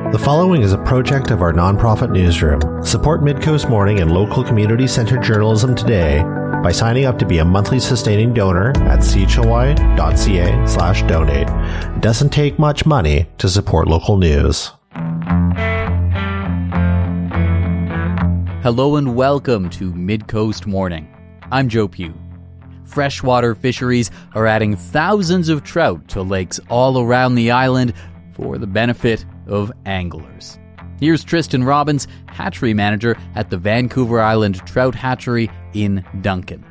The following is a project of our nonprofit newsroom. Support Midcoast Morning and local community-centered journalism today by signing up to be a monthly sustaining donor at chly.ca/donate. It doesn't take much money to support local news. Hello and welcome to Midcoast Morning. I'm Joe Pugh. Freshwater fisheries are adding thousands of trout to lakes all around the island for the benefit of anglers. Here's Tristan Robbins, hatchery manager at the Vancouver Island Trout Hatchery in Duncan.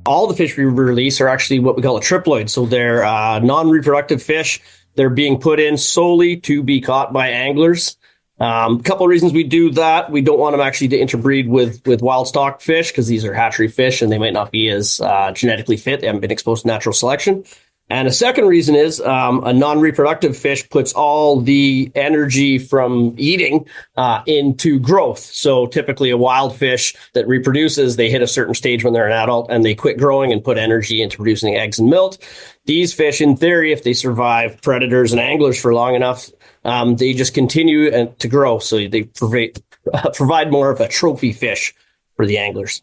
All the fish we release are actually what we call a triploid. So they're non-reproductive fish. They're being put in solely to be caught by anglers. A couple of reasons we do that. We don't want them actually to interbreed with wild stock fish because these are hatchery fish and they might not be as genetically fit. They haven't been exposed to natural selection. And a second reason is a non-reproductive fish puts all the energy from eating into growth. So typically a wild fish that reproduces, they hit a certain stage when they're an adult and they quit growing and put energy into producing eggs and milk. These fish, in theory, if they survive predators and anglers for long enough, they just continue to grow. So they provide more of a trophy fish for the anglers.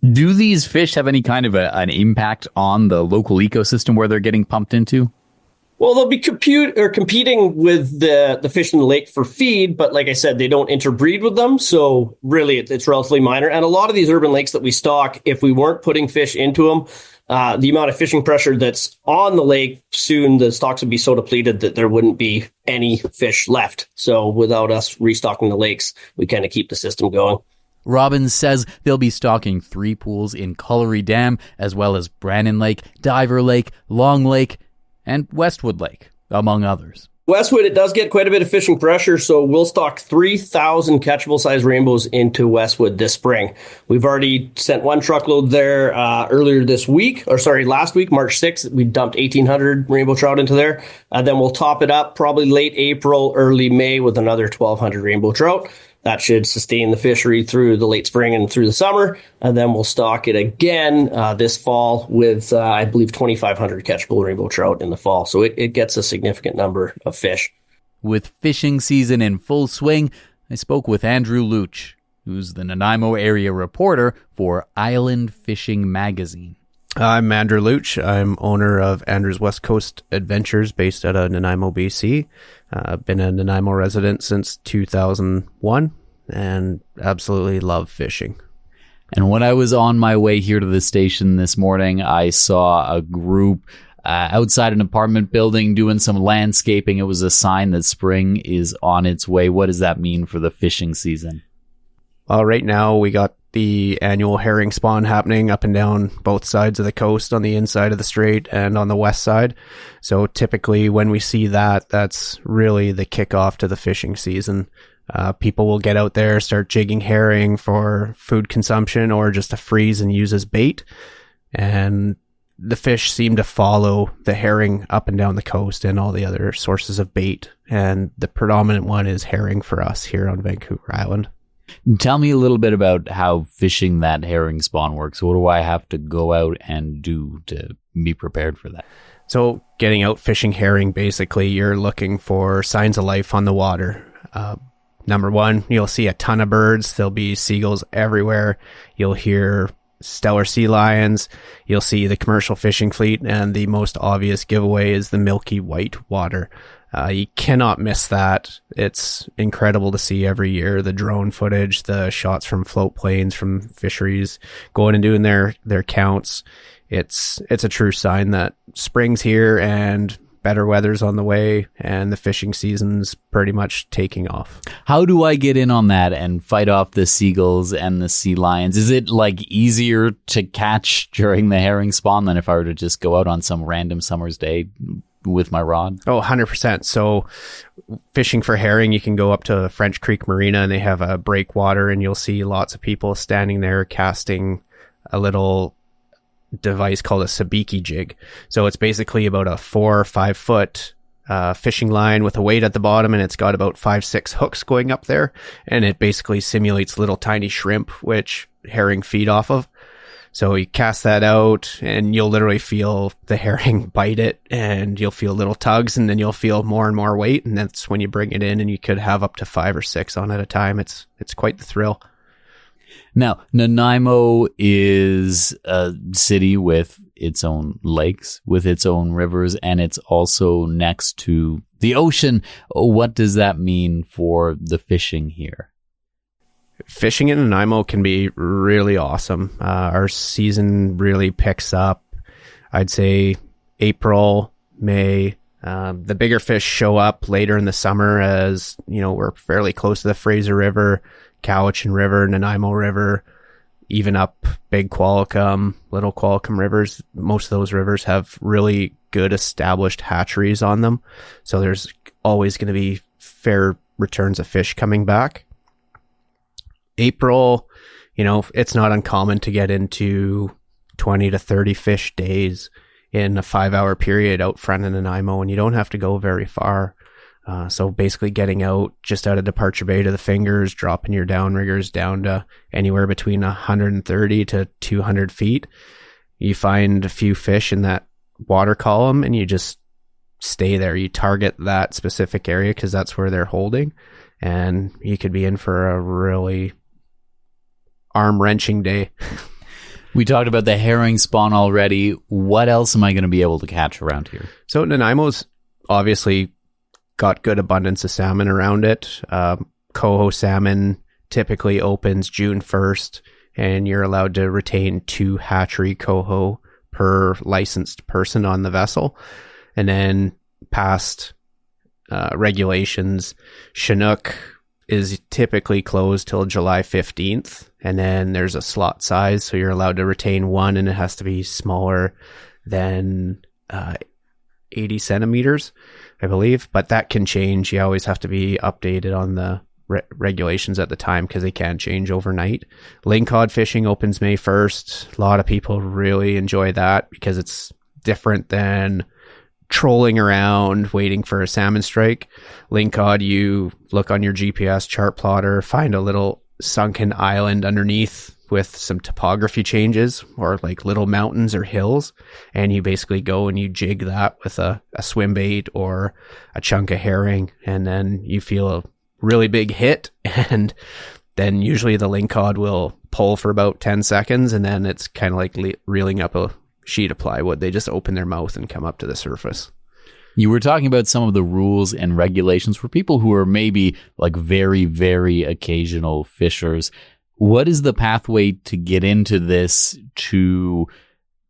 Do these fish have any kind of an impact on the local ecosystem where they're getting pumped into? Well, they'll be competing with the fish in the lake for feed, but like I said, they don't interbreed with them. So really, it's relatively minor. And a lot of these urban lakes that we stock, if we weren't putting fish into them, the amount of fishing pressure that's on the lake, soon the stocks would be so depleted that there wouldn't be any fish left. So without us restocking the lakes, we kind of keep the system going. Robbins says they'll be stocking 3 pools in Cullery Dam, as well as Brannan Lake, Diver Lake, Long Lake, and Westwood Lake, among others. Westwood, it does get quite a bit of fishing pressure, so we'll stock 3,000 catchable size rainbows into Westwood this spring. We've already sent 1 truckload there last week, March 6th. We dumped 1,800 rainbow trout into there. Then we'll top it up probably late April, early May with another 1,200 rainbow trout. That should sustain the fishery through the late spring and through the summer. And then we'll stock it again this fall with, I believe, 2,500 catchable rainbow trout in the fall. So it gets a significant number of fish. With fishing season in full swing, I spoke with Andrew Luch, who's the Nanaimo area reporter for Island Fishing Magazine. I'm Andrew Luch. I'm owner of Andrew's West Coast Adventures based out of Nanaimo, BC. I've been a Nanaimo resident since 2001 and absolutely love fishing. And when I was on my way here to the station this morning, I saw a group outside an apartment building doing some landscaping. It was a sign that spring is on its way. What does that mean for the fishing season? Well, right now we got the annual herring spawn happening up and down both sides of the coast, on the inside of the strait and on the west side. So typically when we see that, that's really the kickoff to the fishing season. People will get out there, start jigging herring for food consumption or just to freeze and use as bait. And the fish seem to follow the herring up and down the coast and all the other sources of bait. And the predominant one is herring for us here on Vancouver Island. Tell me a little bit about how fishing that herring spawn works. What do I have to go out and do to be prepared for that? So getting out fishing herring, basically you're looking for signs of life on the water. Number one, you'll see a ton of birds. There'll be seagulls everywhere. You'll hear stellar sea lions. You'll see the commercial fishing fleet, and the most obvious giveaway is the milky white water. You cannot miss that. It's incredible to see every year. The drone footage, the shots from float planes, from fisheries going and doing their counts. It's a true sign that spring's here and better weather's on the way and the fishing season's pretty much taking off. How do I get in on that and fight off the seagulls and the sea lions? Is it like easier to catch during the herring spawn than if I were to just go out on some random summer's day with my rod? Oh, 100%. So fishing for herring, you can go up to French Creek Marina and they have a breakwater and you'll see lots of people standing there casting a little device called a sabiki jig. So it's basically about a 4 or 5 foot fishing line with a weight at the bottom, and it's got about 5-6 hooks going up there, and it basically simulates little tiny shrimp, which herring feed off of. So you cast that out and you'll literally feel the herring bite it, and you'll feel little tugs, and then you'll feel more and more weight. And that's when you bring it in, and you could have up to 5 or 6 on at a time. It's quite the thrill. Now, Nanaimo is a city with its own lakes, with its own rivers, and it's also next to the ocean. What does that mean for the fishing here? Fishing in Nanaimo can be really awesome. Our season really picks up, I'd say April, May. The bigger fish show up later in the summer, as we're fairly close to the Fraser River, Cowichan River, Nanaimo River, even up Big Qualicum, Little Qualicum rivers. Most of those rivers have really good established hatcheries on them. So there's always going to be fair returns of fish coming back. April, it's not uncommon to get into 20 to 30 fish days in a 5-hour period out front of Nanaimo, and you don't have to go very far. So basically getting out just out of Departure Bay to the Fingers, dropping your downriggers down to anywhere between 130 to 200 feet. You find a few fish in that water column and you just stay there. You target that specific area because that's where they're holding, and you could be in for a really arm-wrenching day. We talked about the herring spawn already. What else am I going to be able to catch around here? So Nanaimo's obviously got good abundance of salmon around it. Coho salmon typically opens June 1st, and you're allowed to retain 2 hatchery coho per licensed person on the vessel. And then past regulations, Chinook is typically closed till July 15th. And then there's a slot size, so you're allowed to retain 1, and it has to be smaller than 80 centimeters, I believe. But that can change. You always have to be updated on the regulations at the time because they can change overnight. Lingcod fishing opens May 1st. A lot of people really enjoy that because it's different than trolling around waiting for a salmon strike. Lingcod, you look on your GPS chart plotter, find a little sunken island underneath with some topography changes or like little mountains or hills, and you basically go and you jig that with a swim bait or a chunk of herring, and then you feel a really big hit, and then usually the lingcod will pull for about 10 seconds, and then it's kind of like reeling up a sheet of plywood. They just open their mouth and come up to the surface. You were talking about some of the rules and regulations for people who are maybe like very, very occasional fishers. What is the pathway to get into this, to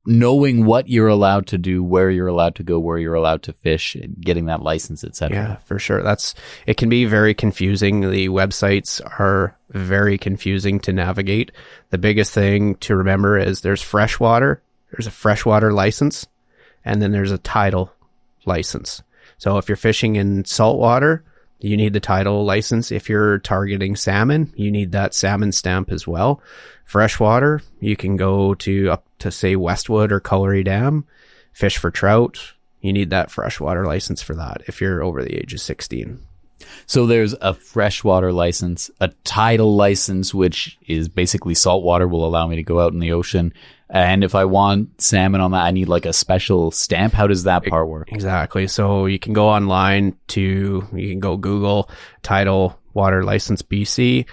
knowing what you're allowed to do, where you're allowed to go, where you're allowed to fish, getting that license, etc.? Yeah, for sure. It can be very confusing. The websites are very confusing to navigate. The biggest thing to remember is there's freshwater, there's a freshwater license, and then there's a tidal license. So if you're fishing in saltwater, you need the tidal license. If you're targeting salmon, you need that salmon stamp as well. Freshwater, you can go up to say Westwood or Cullery Dam, fish for trout. You need that freshwater license for that if you're over the age of 16. So there's a freshwater license, a tidal license, which is basically saltwater, will allow me to go out in the ocean. And if I want salmon on that, I need like a special stamp. How does that part work? Exactly. So you can go online you can go Google Tidal Water License BC,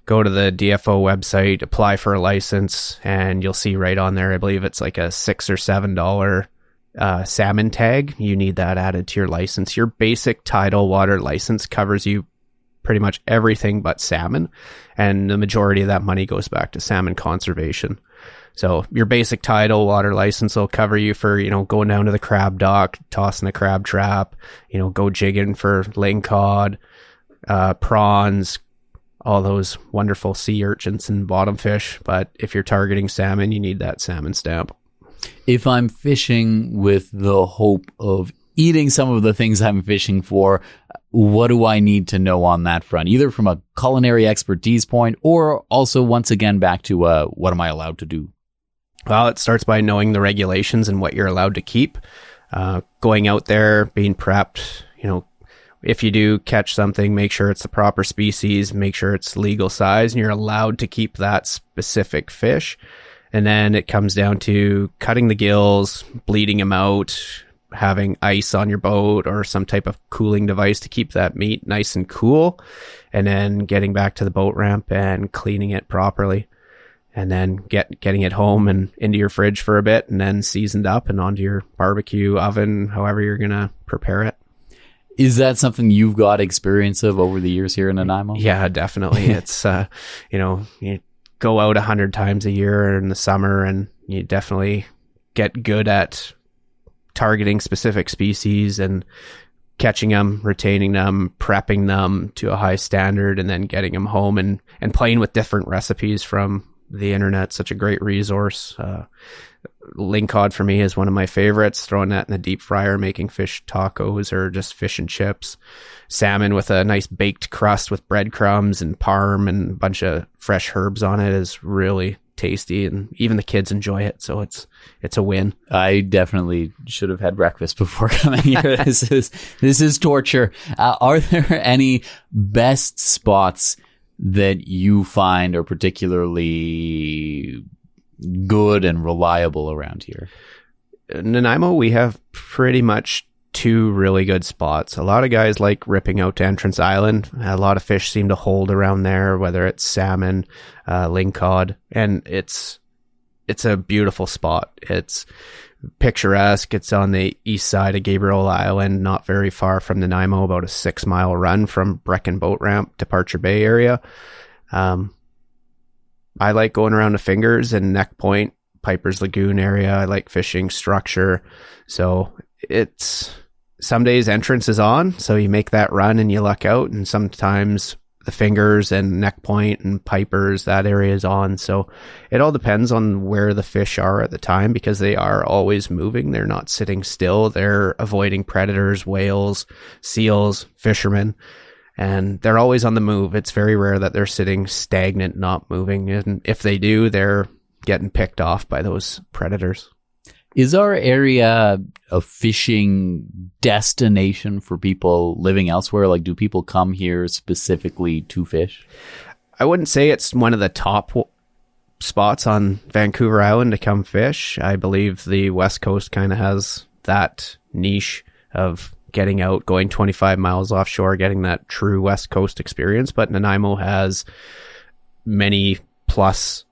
go to the DFO website, apply for a license, and you'll see right on there, I believe it's like a $6 or $7 salmon tag. You need that added to your license. Your basic tidal water license covers you pretty much everything but salmon, and the majority of that money goes back to salmon conservation. So your basic tidal water license will cover you for, going down to the crab dock, tossing the crab trap, go jigging for lingcod, prawns, all those wonderful sea urchins and bottom fish. But if you're targeting salmon, you need that salmon stamp. If I'm fishing with the hope of eating some of the things I'm fishing for, what do I need to know on that front, either from a culinary expertise point or also, once again, back to what am I allowed to do? Well, it starts by knowing the regulations and what you're allowed to keep. Going out there, being prepped, if you do catch something, make sure it's the proper species, make sure it's legal size, and you're allowed to keep that specific fish. And then it comes down to cutting the gills, bleeding them out, having ice on your boat or some type of cooling device to keep that meat nice and cool, and then getting back to the boat ramp and cleaning it properly, and then getting it home and into your fridge for a bit, and then seasoned up and onto your barbecue oven, however you're going to prepare it. Is that something you've got experience of over the years here in Nanaimo? Yeah, definitely. It's, you go out 100 times a year in the summer, and you definitely get good at targeting specific species and catching them, retaining them, prepping them to a high standard, and then getting them home and playing with different recipes from the internet. Such a great resource. Lingcod for me is one of my favorites, throwing that in the deep fryer, making fish tacos or just fish and chips. Salmon with a nice baked crust with breadcrumbs and parm and a bunch of fresh herbs on it is really tasty, and even the kids enjoy it, so it's a win. I definitely should have had breakfast before coming here. This is torture. Are there any best spots that you find are particularly good and reliable around here? In Nanaimo, we have pretty much two really good spots. A lot of guys like ripping out to Entrance Island. A lot of fish seem to hold around there, whether it's salmon, lingcod, and it's a beautiful spot. It's picturesque. It's on the east side of Gabriel Island, not very far from Nanaimo, about a 6-mile run from Brecken Boat Ramp, Departure Bay area. I like going around the Fingers and Neck Point, Piper's Lagoon area. I like fishing Structure. So it's some days Entrance is on, so you make that run and you luck out, and sometimes the Fingers and Neck Point and Pipers, that area is on. So it all depends on where the fish are at the time, because they are always moving. They're not sitting still. They're avoiding predators, whales, seals, fishermen, and they're always on the move. It's very rare that they're sitting stagnant, not moving. And if they do, they're getting picked off by those predators. Is our area a fishing destination for people living elsewhere? Like, do people come here specifically to fish? I wouldn't say it's one of the top spots on Vancouver Island to come fish. I believe the West Coast kind of has that niche of getting out, going 25 miles offshore, getting that true West Coast experience. But Nanaimo has many plus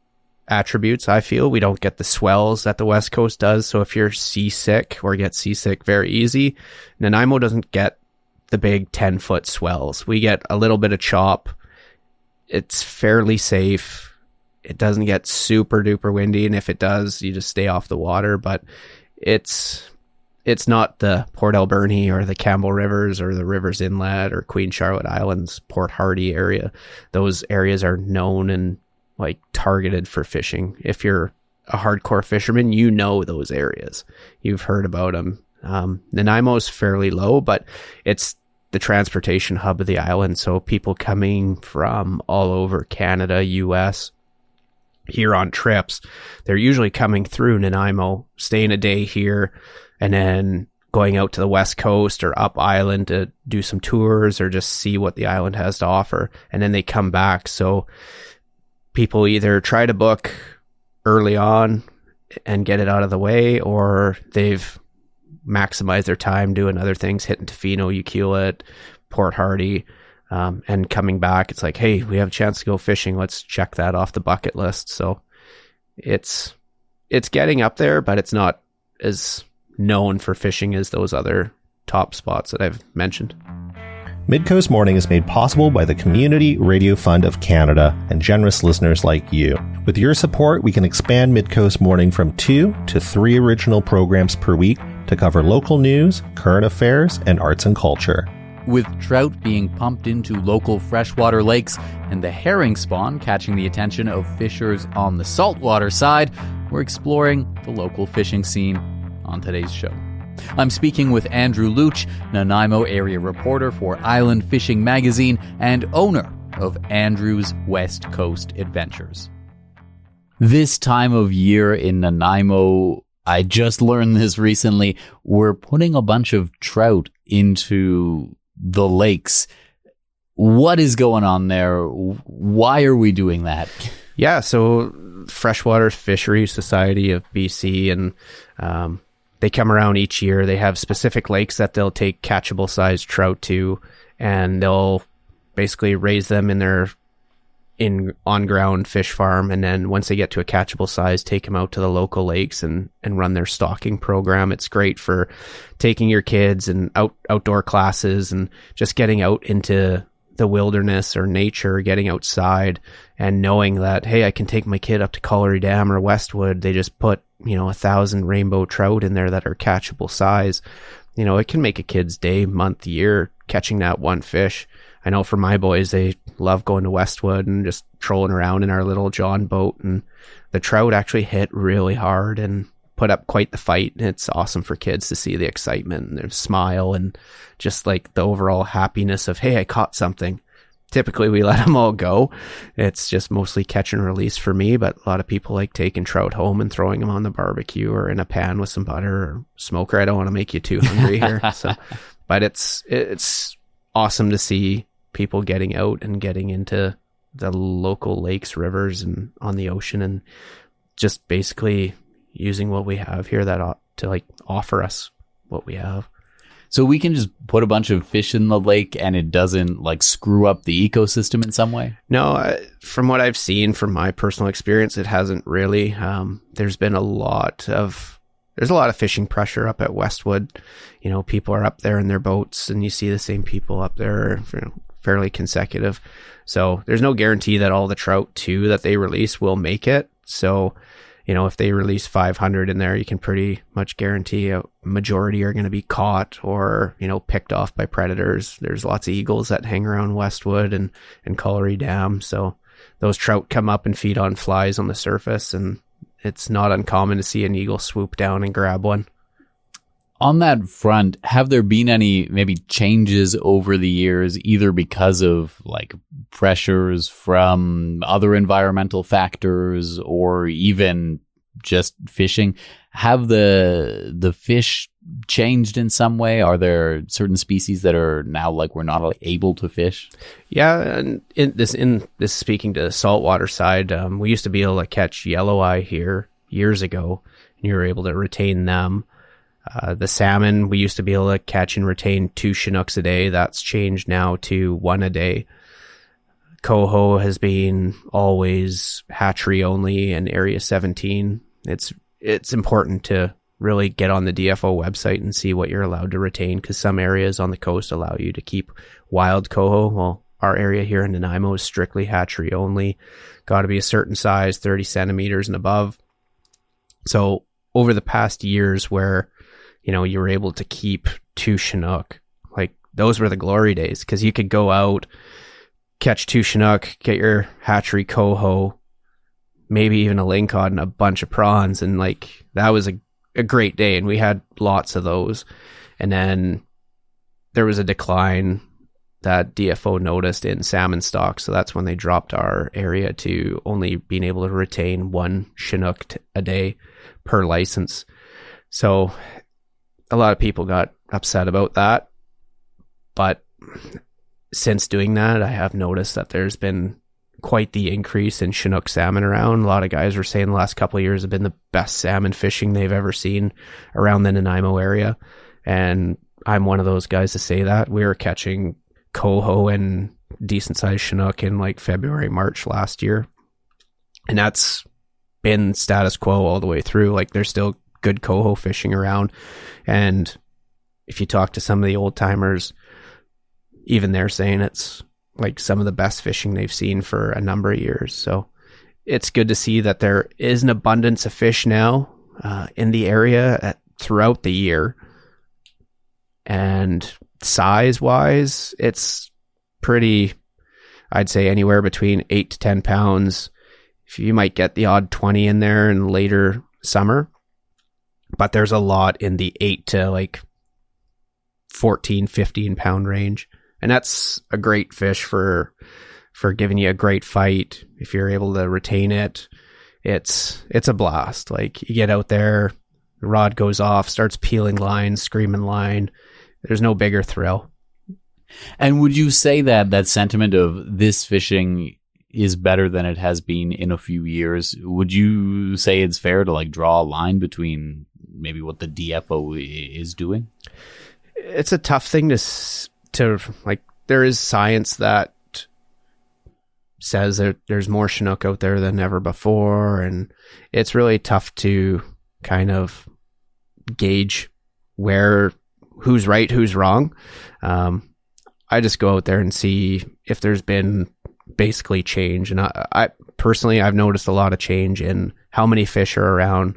attributes. I feel we don't get the swells that the West Coast does. So if you're seasick or get seasick very easy, Nanaimo doesn't get the big 10-foot swells. We get a little bit of chop. It's fairly safe. It doesn't get super duper windy, and if it does, you just stay off the water. But it's not the Port Alberni or the Campbell Rivers or the Rivers Inlet or Queen Charlotte Islands, Port Hardy area. Those areas are known and like targeted for fishing. If you're a hardcore fisherman, you know those areas. You've heard about them. Nanaimo is fairly low, but it's the transportation hub of the island. So people coming from all over Canada, US, here on trips, they're usually coming through Nanaimo, staying a day here, and then going out to the West Coast or up island to do some tours or just see what the island has to offer. And then they come back. So people either try to book early on and get it out of the way, or they've maximized their time doing other things, hitting Tofino, Ucluelet, Port Hardy, and coming back. It's like, hey, we have a chance to go fishing. Let's check that off the bucket list. So it's getting up there, but it's not as known for fishing as those other top spots that I've mentioned. Midcoast Morning is made possible by the Community Radio Fund of Canada and generous listeners like you. With your support, we can expand Midcoast Morning from 2 to 3 original programs per week to cover local news, current affairs, and arts and culture. With trout being pumped into local freshwater lakes and the herring spawn catching the attention of fishers on the saltwater side, we're exploring the local fishing scene on today's show. I'm speaking with Andrew Luch, Nanaimo area reporter for Island Fishing Magazine and owner of Andrew's West Coast Adventures. This time of year in Nanaimo, I just learned this recently, we're putting a bunch of trout into the lakes. What is going on there? Why are we doing that? Yeah, so Freshwater Fisheries Society of BC, and they come around each year. They have specific lakes that they'll take catchable sized trout to, and they'll basically raise them in their on-ground fish farm, and then once they get to a catchable size, take them out to the local lakes and run their stocking program. It's great for taking your kids and outdoor classes and just getting out into the wilderness or nature, getting outside and knowing that, hey, I can take my kid up to CHLY Dam or Westwood. They just put, 1,000 rainbow trout in there that are catchable size. It can make a kid's day, month, year catching that one fish. I know for my boys, they love going to Westwood and just trolling around in our little John boat, and the trout actually hit really hard and put up quite the fight. It's awesome for kids to see the excitement and their smile and just like the overall happiness of, hey, I caught something. Typically we let them all go. It's just mostly catch and release for me, but a lot of people like taking trout home and throwing them on the barbecue or in a pan with some butter or smoker. I don't want to make you too hungry here. But it's awesome to see people getting out and getting into the local lakes, rivers, and on the ocean, and just basically using what we have here that ought to like offer us what we have. So we can just put a bunch of fish in the lake and it doesn't like screw up the ecosystem in some way? No, from what I've seen from my personal experience, it hasn't really. There's a lot of fishing pressure up at Westwood. People are up there in their boats and you see the same people up there fairly consecutive. So there's no guarantee that all the trout too that they release will make it. So, if they release 500 in there, you can pretty much guarantee a majority are going to be caught or, picked off by predators. There's lots of eagles that hang around Westwood and CHLY Dam. So those trout come up and feed on flies on the surface, and it's not uncommon to see an eagle swoop down and grab one. On that front, have there been any maybe changes over the years, either because of like pressures from other environmental factors or even just fishing? Have the fish changed in some way? Are there certain species that are now like we're not able to fish? Yeah, and in this speaking to the saltwater side, we used to be able to catch yelloweye here years ago, and you were able to retain them. The salmon, we used to be able to catch and retain 2 Chinooks a day. That's changed now to 1 a day. Coho has been always hatchery only in Area 17. It's important to really get on the DFO website and see what you're allowed to retain, because some areas on the coast allow you to keep wild coho. Well, our area here in Nanaimo is strictly hatchery only. Got to be a certain size, 30 centimeters and above. So over the past years where you were able to keep 2 Chinook. Like, those were the glory days, because you could go out, catch 2 Chinook, get your hatchery coho, maybe even a lingcod and a bunch of prawns. And like, that was a great day. And we had lots of those. And then there was a decline that DFO noticed in salmon stock. So that's when they dropped our area to only being able to retain 1 Chinook a day per license. So a lot of people got upset about that, but since doing that, I have noticed that there's been quite the increase in Chinook salmon around. A lot of guys were saying the last couple of years have been the best salmon fishing they've ever seen around the Nanaimo area, and I'm one of those guys to say that. We were catching coho and decent sized Chinook in like February, March last year, and that's been status quo all the way through. Like, there's still good coho fishing around, and if you talk to some of the old timers, even they're saying it's like some of the best fishing they've seen for a number of years. So it's good to see that there is an abundance of fish now in the area throughout the year, and size wise it's pretty, I'd say anywhere between 8 to 10 pounds. If you might get the odd 20 in there in later summer, but there's a lot in the 8 to like 14, 15 pound range. And that's a great fish for giving you a great fight. If you're able to retain it, it's a blast. Like, you get out there, the rod goes off, starts peeling line, screaming line. There's no bigger thrill. And would you say that sentiment of this fishing is better than it has been in a few years. Would you say it's fair to like draw a line between maybe what the DFO is doing? It's a tough thing to like, there is science that says that there's more Chinook out there than ever before, and it's really tough to kind of gauge who's right, who's wrong. I just go out there and see if there's been basically change. And I personally, I've noticed a lot of change in how many fish are around.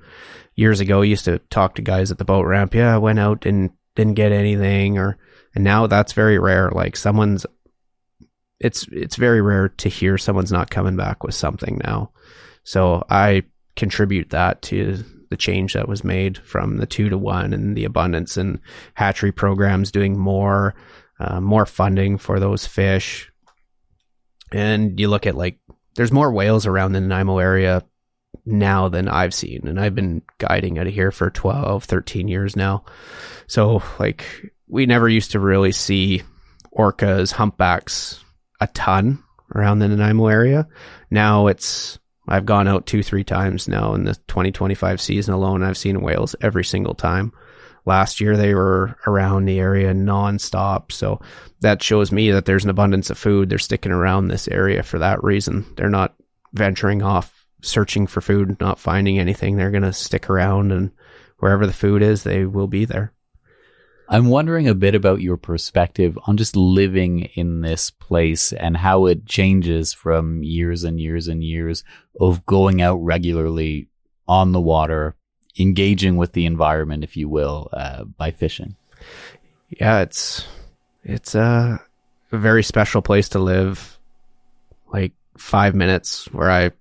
Years ago, I used to talk to guys at the boat ramp. Yeah, I went out and didn't get anything, and now that's very rare. Like it's very rare to hear someone's not coming back with something now. So I contribute that to the change that was made from the 2-to-1 and the abundance and hatchery programs doing more funding for those fish. And you look at like, there's more whales around the Nanaimo area now than I've seen. And I've been guiding out of here for 12, 13 years now. So like, we never used to really see orcas, humpbacks a ton around the Nanaimo area. Now I've gone out 2-3 times now in the 2025 season alone. I've seen whales every single time. Last year, they were around the area nonstop. So that shows me that there's an abundance of food. They're sticking around this area for that reason. They're not venturing off, searching for food, not finding anything. They're going to stick around, and wherever the food is, they will be there. I'm wondering a bit about your perspective on just living in this place and how it changes from years and years and years of going out regularly on the water, engaging with the environment, if you will, by fishing. Yeah, it's a very special place to live. Like 5 minutes where I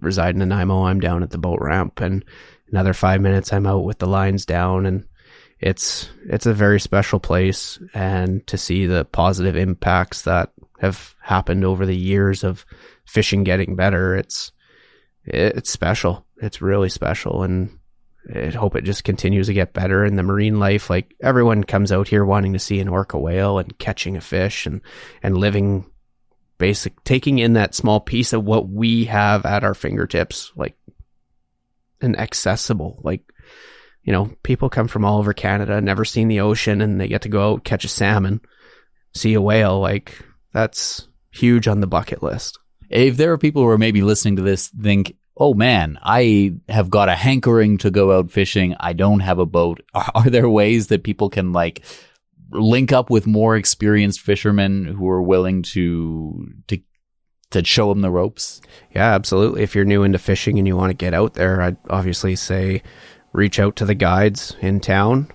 reside in Nanaimo, I'm down at the boat ramp, and another 5 minutes I'm out with the lines down, and it's a very special place. And to see the positive impacts that have happened over the years of fishing getting better, it's special. It's really special, and I hope it just continues to get better. And the marine life, like everyone comes out here wanting to see an orca whale and catching a fish and living taking in that small piece of what we have at our fingertips, like, and accessible. Like, you know, people come from all over Canada, never seen the ocean, and they get to go out, catch a salmon, see a whale. Like, that's huge on the bucket list. If there are people who are maybe listening to this think, oh man, I have got a hankering to go out fishing, I don't have a boat. Are there ways that people can like link up with more experienced fishermen who are willing to show them the ropes? Yeah, absolutely. If you're new into fishing and you want to get out there, I'd obviously say reach out to the guides in town.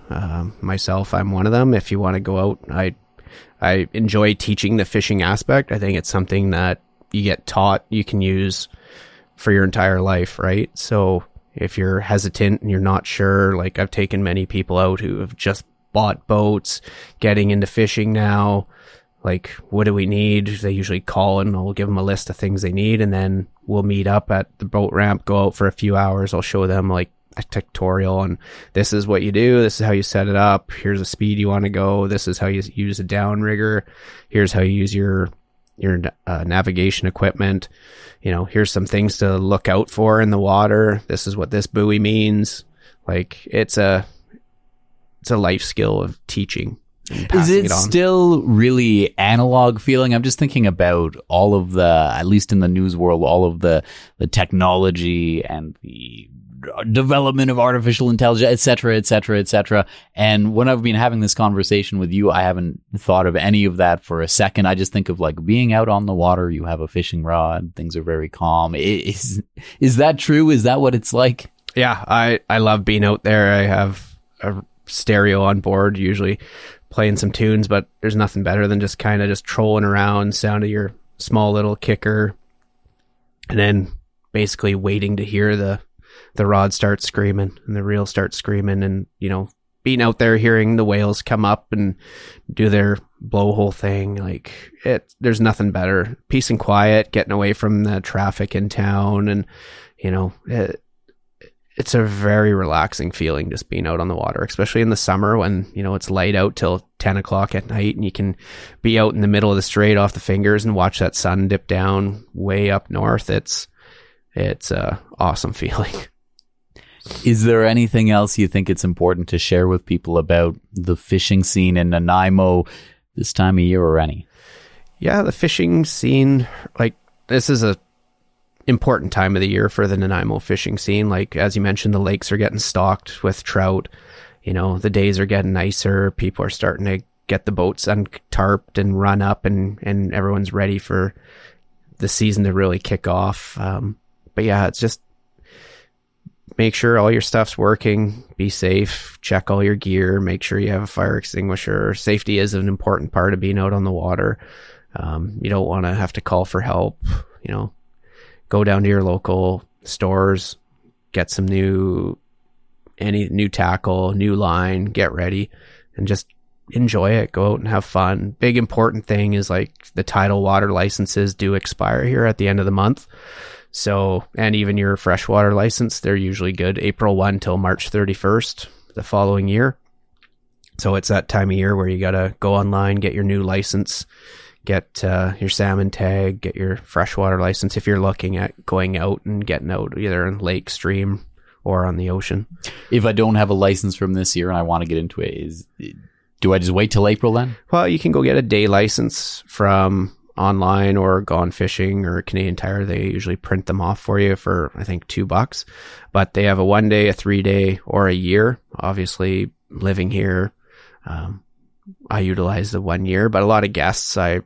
Myself, I'm one of them. If you want to go out, I enjoy teaching the fishing aspect. I think it's something that you get taught, you can use for your entire life, right? So if you're hesitant and you're not sure, like I've taken many people out who have just bought boats, getting into fishing now, like, what do we need? They usually call and I'll give them a list of things they need, and then we'll meet up at the boat ramp, go out for a few hours. I'll show them like a tutorial on this is what you do, this is how you set it up, here's the speed you want to go, this is how you use a downrigger, here's how you use your navigation equipment, you know, here's some things to look out for in the water, this is what this buoy means. Like, it's a life skill of teaching. Is it still really analog feeling? I'm just thinking about all of the, at least in the news world, all of the technology and the development of artificial intelligence, et cetera, et cetera, et cetera. And when I've been having this conversation with you, I haven't thought of any of that for a second. I just think of like being out on the water, you have a fishing rod, things are very calm. Is that true? Is that what it's like? Yeah, I love being out there. I have a stereo on board, usually playing some tunes, but there's nothing better than just kind of just trolling around, sound of your small little kicker, and then basically waiting to hear the rod start screaming and the reel start screaming, and, you know, being out there hearing the whales come up and do their blowhole thing. Like, there's nothing better. Peace and quiet, getting away from the traffic in town, and, you know, it's a very relaxing feeling just being out on the water, especially in the summer when, you know, it's light out till 10 o'clock at night, and you can be out in the middle of the strait off the fingers and watch that sun dip down way up north. It's a awesome feeling. Is there anything else you think it's important to share with people about the fishing scene in Nanaimo this time of year, or any? Yeah, the fishing scene, like, this is a important time of the year for the Nanaimo fishing scene. Like, as you mentioned, the lakes are getting stocked with trout. You know, the days are getting nicer. People are starting to get the boats untarped and run up, and everyone's ready for the season to really kick off. But yeah, it's just make sure all your stuff's working, be safe, check all your gear, make sure you have a fire extinguisher. Safety is an important part of being out on the water. You don't want to have to call for help. You know, go down to your local stores, get some new tackle, new line, get ready, and just enjoy it. Go out and have fun. Big important thing is, like, the tidal water licenses do expire here at the end of the month. So, and even your freshwater license, they're usually good April 1 till March 31st the following year. So it's that time of year where you got to go online, get your new license, get your salmon tag, get your freshwater license if you're looking at going out and getting out either in lake, stream, or on the ocean. If I don't have a license from this year and I want to get into it, do I just wait till April then? Well, you can go get a day license from online or Gone Fishing or Canadian Tire. They usually print them off for you for, I think, $2. But they have a 1 day, a 3 day, or a year. Obviously, living here, I utilize the 1 year. But a lot of guests, I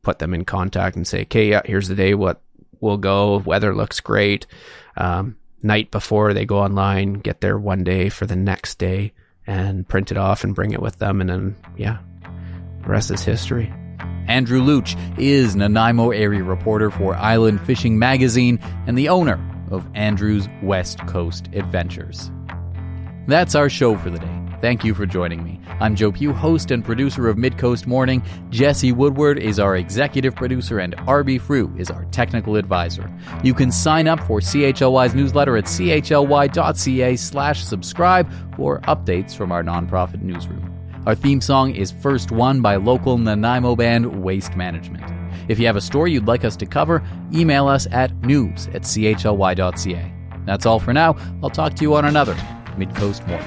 put them in contact and say, okay, yeah, here's the day, what we'll go. Weather looks great. Night before, they go online, get their 1 day for the next day, and print it off and bring it with them. And then, yeah, the rest is history. Andrew Luch is Nanaimo area reporter for Island Fishing Magazine and the owner of Andrew's West Coast Adventures. That's our show for the day. Thank you for joining me. I'm Joe Pugh, host and producer of Midcoast Morning. Jesse Woodward is our executive producer, and RB Frew is our technical advisor. You can sign up for CHLY's newsletter at chly.ca/subscribe for updates from our nonprofit newsroom. Our theme song is First One by local Nanaimo band Waste Management. If you have a story you'd like us to cover, email us at news@chly.ca. That's all for now. I'll talk to you on another Midcoast Morning.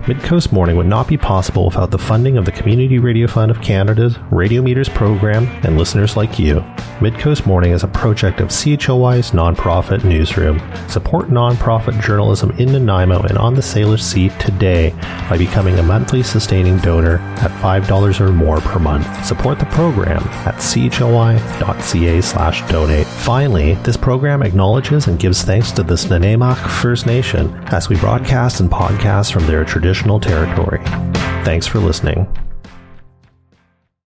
Midcoast Morning would not be possible without the funding of the Community Radio Fund of Canada's Radio Meters program and listeners like you. Midcoast Morning is a project of CHLY's nonprofit newsroom. Support nonprofit journalism in Nanaimo and on the Salish Sea today by becoming a monthly sustaining donor at $5 or more per month. Support the program at chly.ca/donate. Finally, this program acknowledges and gives thanks to the Nanaimo First Nation as we broadcast and podcast from their traditional territory. Thanks for listening.